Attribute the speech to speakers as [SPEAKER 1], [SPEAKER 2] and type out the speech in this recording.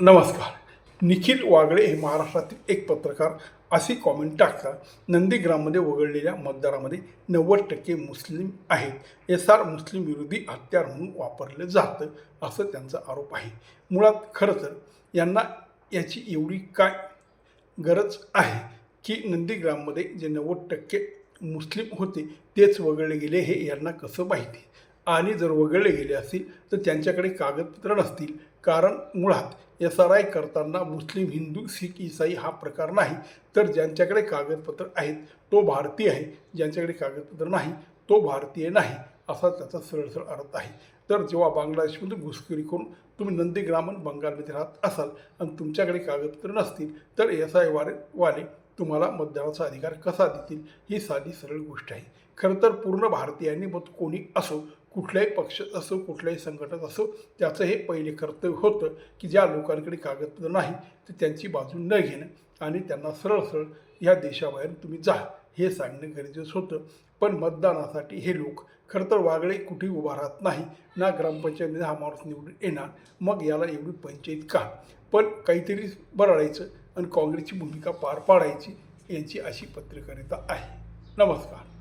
[SPEAKER 1] नमस्कार. निखिल वागळे हे महाराष्ट्रातील एक पत्रकार अशी कॉमेंट टाकतात. नंदीग्राममध्ये वगळलेल्या मतदारामध्ये 90% मुस्लिम आहेत. एसआर मुस्लिम विरोधी हत्यार म्हणून वापरलं जातं, असं त्यांचा आरोप आहे. मुळात खरं तर यांना याची एवढी काय गरज आहे की नंदीग्राममध्ये जे 90% मुस्लिम होते तेच वगळले गेले हे यांना कसं माहिती? आणि जर वगळले गेले असतील तर त्यांच्याकडे कागदपत्र नसतील. कारण मुळात एस-आर-आय करताना मुस्लिम, हिंदू, शीख, ईसाई हा प्रकार नाही. तर ज्यांच्याकडे कागदपत्र आहेत तो भारतीय आहे, ज्यांच्याकडे कागदपत्र नाही तो भारतीय नाही, असा त्याचा सरळ अर्थ आहे. तर जेव्हा बांगलादेशमधून घुसखोरी करून तुम्ही नंदीग्राम आणि बंगालमध्ये राहत असाल आणि तुमच्याकडे कागदपत्र नसतील तर एस-आय वाले तुम्हाला मतदानाचा अधिकार कसा देतील? ही साधी सरळ गोष्ट आहे. खरं तर पूर्ण भारतीयांनी मग कोणी असो, कुठल्याही पक्षात असो, कुठल्याही संघटनेत असो, त्याचं हे पहिले कर्तव्य होतं की ज्या लोकांकडे कागदपत्र नाही तर त्यांची बाजू न घेणं आणि त्यांना सरळ या देशाबाहेर तुम्ही जा हे सांगणं गरजेचं होतं. पण मतदानासाठी हे लोक खरं तर वागळे कुठेही उभा राहत नाही ना, ग्रामपंचायतीमध्ये हा माणूस निवडून येणार, मग याला एवढी पंचायत का? पण काहीतरी बरळायचं आणि काँग्रेसची भूमिका पार पाडायची यांची अशी पत्रकारिता आहे. नमस्कार.